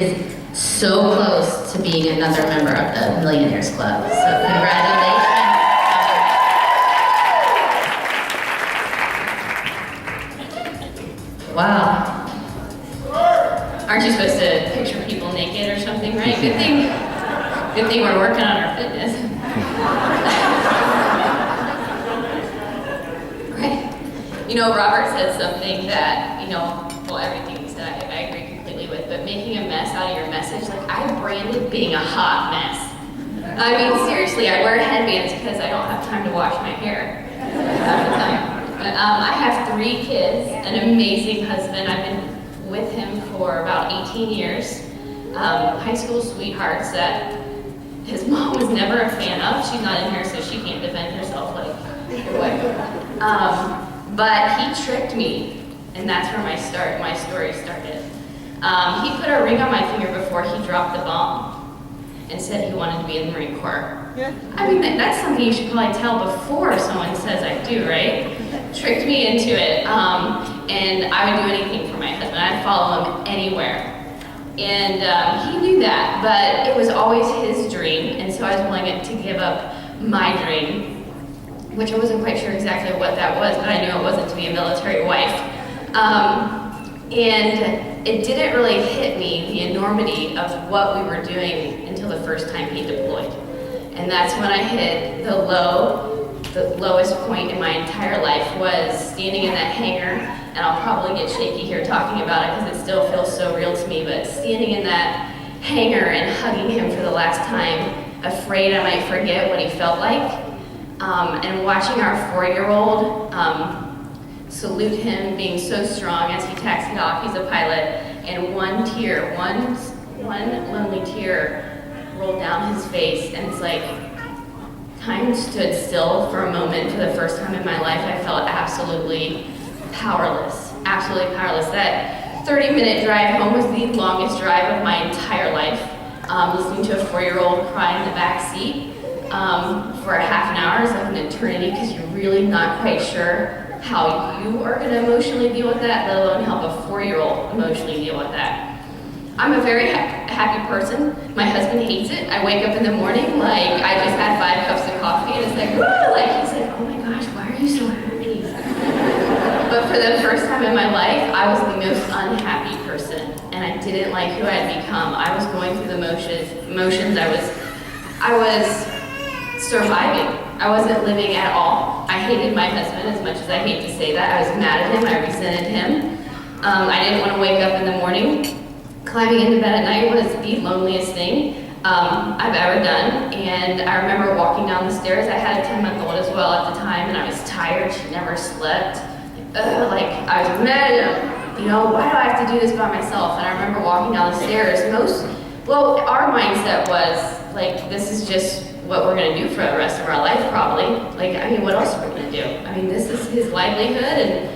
is so close to being another member of the Millionaires Club. So congratulations. Wow. Aren't you supposed to picture people naked or something, right? Good thing we're working on our fitness. Right. You know, Robert said something that, well, everything he said I agree completely with, but making a mess out of your message, like I branded being a hot mess. I mean, seriously, I wear headbands because I don't have time to wash my hair half the time. But I have 3 kids, an amazing husband. I've been with him for about 18 years. High school sweethearts that his mom was never a fan of. She's not in here, so she can't defend herself like your wife. But he tricked me, and that's where my story started. He put a ring on my finger before he dropped the bomb and said he wanted to be in the Marine Corps. Yeah. I mean, that's something you should probably tell before someone says I do, right? Tricked me into it, and I would do anything for my husband. I'd follow him anywhere. And he knew that, but it was always his dream, and so I was willing to give up my dream, which I wasn't quite sure exactly what that was, but I knew it wasn't to be a military wife. And it didn't really hit me, the enormity of what we were doing until the first time he deployed. And that's when I hit the lowest point in my entire life was standing in that hangar, and I'll probably get shaky here talking about it because it still feels so real to me, but standing in that hangar and hugging him for the last time, afraid I might forget what he felt like, and watching our 4-year-old salute him, being so strong as he taxied off. He's a pilot, and one lonely tear rolled down his face, and it's like time stood still for a moment. For the first time in my life, I felt absolutely powerless. That 30-minute drive home was the longest drive of my entire life. Listening to a 4-year-old cry in the back seat for a half an hour is like an eternity because you're really not quite sure how you are going to emotionally deal with that, let alone help a 4-year-old emotionally deal with that. I'm a very happy person. My husband hates it. I wake up in the morning like I just had 5 cups of coffee, and it's like, woo! Like he's like, oh my gosh, why are you so happy? But for the first time in my life, I was the most unhappy person, and I didn't like who I had become. I was going through the motions. I was surviving. I wasn't living at all. I hated my husband as much as I hate to say that. I was mad at him. I resented him. I didn't want to wake up in the morning. Climbing into bed at night was the loneliest thing I've ever done. And I remember walking down the stairs. I had a 10-month-old as well at the time, and I was tired. She never slept. Like I was mad at him. Why do I have to do this by myself? And I remember walking down the stairs. Our mindset was like, this is just what we're going to do for the rest of our life, probably. What else are we going to do? This is his livelihood,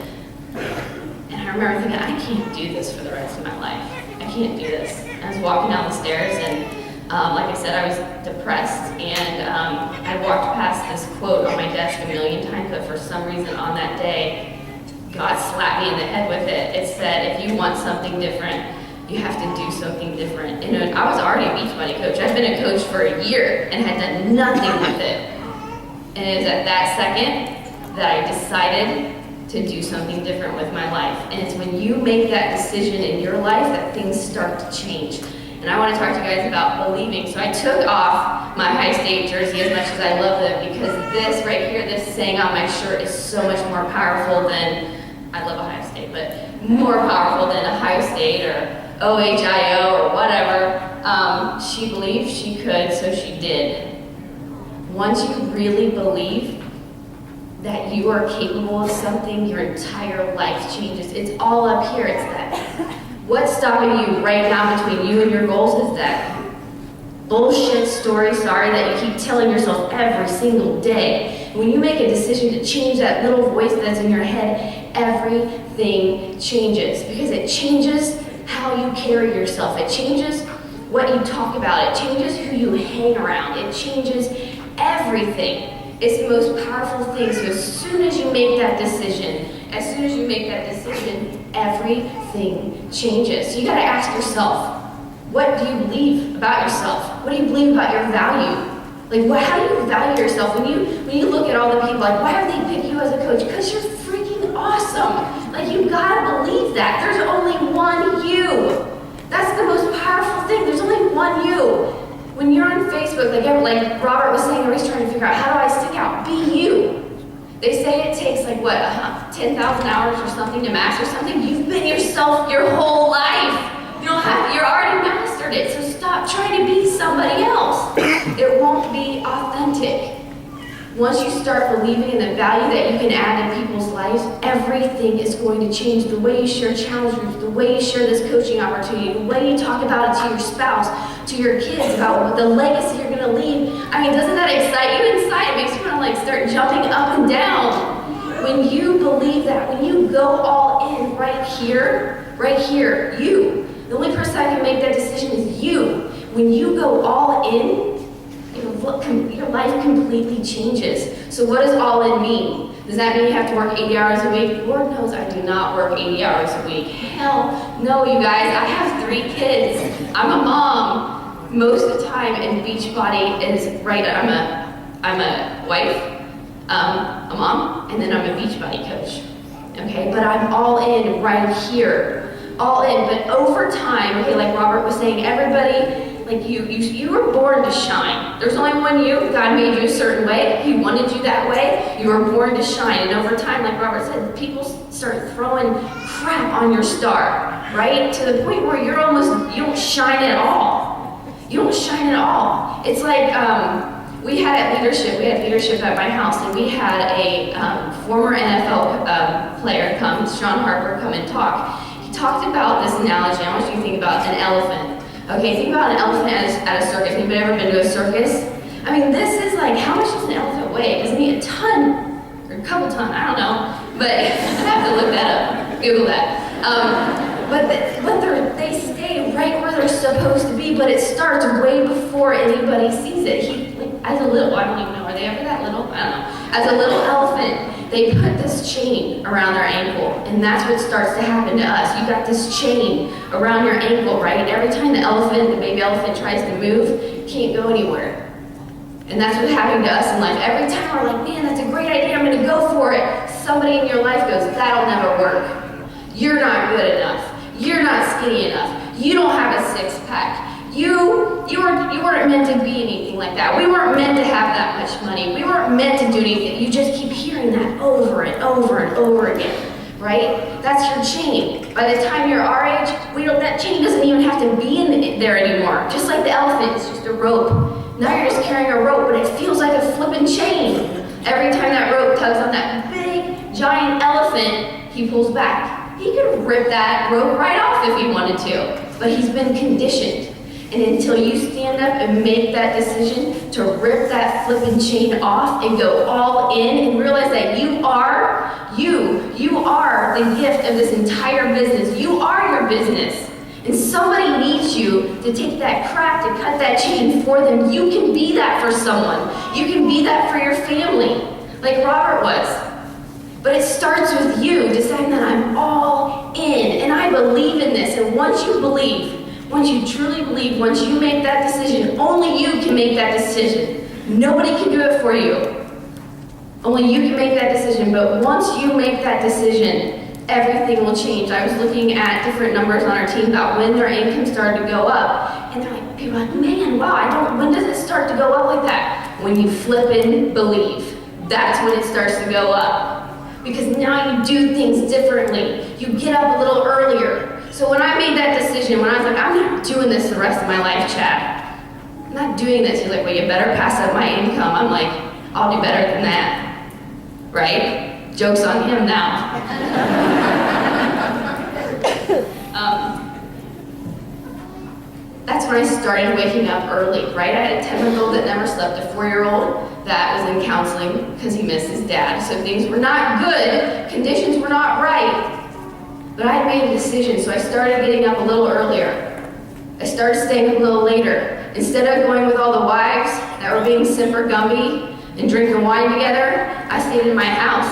and I remember thinking, I can't do this for the rest of my life. I can't do this. I was walking down the stairs, and like I said, I was depressed, and I walked past this quote on my desk a million times, but for some reason on that day, God slapped me in the head with it. It said, if you want something different, you have to do something different. And I was already a beach buddy coach. I'd been a coach for a year and had done nothing with it. And it was at that second that I decided to do something different with my life. And it's when you make that decision in your life that things start to change. And I want to talk to you guys about believing. So I took off my Ohio State jersey as much as I love them, because this right here, this saying on my shirt is so much more powerful than, I love Ohio State, but more powerful than Ohio State or OHIO or whatever. She believed she could, so she did. Once you really believe that you are capable of something, your entire life changes. It's all up here. It's that. What's stopping you right now between you and your goals is that bullshit story, that you keep telling yourself every single day. When you make a decision to change that little voice that's in your head, everything changes, because it changes how you carry yourself. It changes what you talk about. It changes who you hang around. It changes everything. It's the most powerful thing. So as soon as you make that decision, everything changes. So you got to ask yourself, do you believe about yourself? What do you believe about your value? Like, how do you value yourself? When you look at all the people, like, why do they pick you as a coach? Because you're freaking awesome. Like, you gotta believe that. There's only one you. That's the most powerful thing. There's only one you. When you're on Facebook, like Robert was saying, he's trying to figure out, how do I stick out? Be you. They say it takes, 10,000 hours or something to master something. You've been yourself your whole life. You're already mastered it, so stop trying to be somebody else. It won't be authentic. Once you start believing in the value that you can add in people's lives, everything is going to change. The way you share challenge groups, the way you share this coaching opportunity, the way you talk about it to your spouse, to your kids, about the legacy you're going to leave. I mean, doesn't that excite you inside? It makes you want to start jumping up and down. When you believe that, when you go all in right here, you. The only person that can make that decision is you. When you go all in, your life completely changes. So what does all in mean? Does that mean you have to work 80 hours a week? Lord knows I do not work 80 hours a week. Hell no, you guys. I have 3 kids. I'm a mom most of the time, and Beachbody is right. I'm a wife, a mom, and then I'm a Beachbody coach. Okay, but I'm all in right here. All in, but over time, okay, like Robert was saying, everybody, you were born to shine. There's only one you. God made you a certain way. He wanted you that way. You were born to shine. And over time, like Robert said, people start throwing crap on your star, right? To the point where you don't shine at all. You don't shine at all. It's like, we had leadership at my house, and we had a former NFL player come, Sean Harper, come and talk. He talked about this analogy. I want you to think about an elephant. Okay, think about an elephant at a circus. Anybody ever been to a circus? I mean, this is like, how much does an elephant weigh? Doesn't he a ton? Or a couple ton, I don't know. But I have to look that up, Google that. But they stay right where they're supposed to be, but it starts way before anybody sees it. As a little, I don't even know, are they ever that little? I don't know. As a little elephant, they put this chain around their ankle, and that's what starts to happen to us. You got this chain around your ankle, right? And every time the baby elephant tries to move, it can't go anywhere. And that's what's happening to us in life. Every time we're like, man, that's a great idea, I'm gonna go for it. Somebody in your life goes, that'll never work. You're not good enough. You're not skinny enough. You don't have a 6-pack. You weren't meant to be anything like that. We weren't meant to have that much money. We weren't meant to do anything. You just keep hearing that over and over and over again, right? That's your chain. By the time you're our age, that chain doesn't even have to be in there anymore. Just like the elephant, it's just a rope. Now you're just carrying a rope, but it feels like a flipping chain. Every time that rope tugs on that big, giant elephant, he pulls back. He could rip that rope right off if he wanted to, but he's been conditioned. And until you stand up and make that decision to rip that flipping chain off and go all in and realize that you are the gift of this entire business. You are your business. And somebody needs you to take that crap, to cut that chain for them. You can be that for someone. You can be that for your family, like Robert was. But it starts with you deciding that I'm all in, and I believe in this. And once you truly believe, once you make that decision, only you can make that decision. Nobody can do it for you. Only you can make that decision, but once you make that decision, everything will change. I was looking at different numbers on our team about when their income started to go up, and they're like, people are like, man, wow, when does it start to go up like that? When you flip and believe. That's when it starts to go up. Because now you do things differently. You get up a little earlier. So when I made that decision, when I was like, I'm not doing this the rest of my life, Chad. I'm not doing this. He's like, well, you better pass up my income. I'm like, I'll do better than that. Right? Joke's on him now. That's when I started waking up early, right? I had a 10-month-old that never slept, a 4-year-old that was in counseling because he missed his dad. So things were not good, conditions were not right. But I had made a decision, so I started getting up a little earlier. I started staying a little later. Instead of going with all the wives that were being super Gumby and drinking wine together, I stayed in my house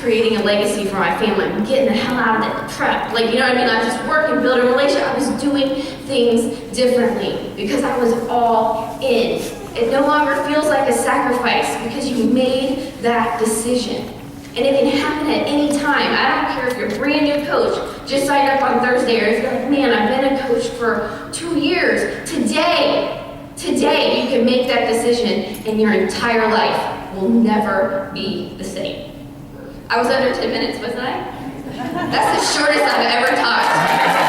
creating a legacy for my family. I'm getting the hell out of that trap. Like, you know what I mean? I was just working, building a relationship. I was doing things differently because I was all in. It no longer feels like a sacrifice because you made that decision. And it can happen at any time. I don't care if you're a brand new coach, just signed up on Thursday, or if you're like, man, I've been a coach for 2 years. Today you can make that decision and your entire life will never be the same. I was under 10 minutes, wasn't I? That's the shortest I've ever talked.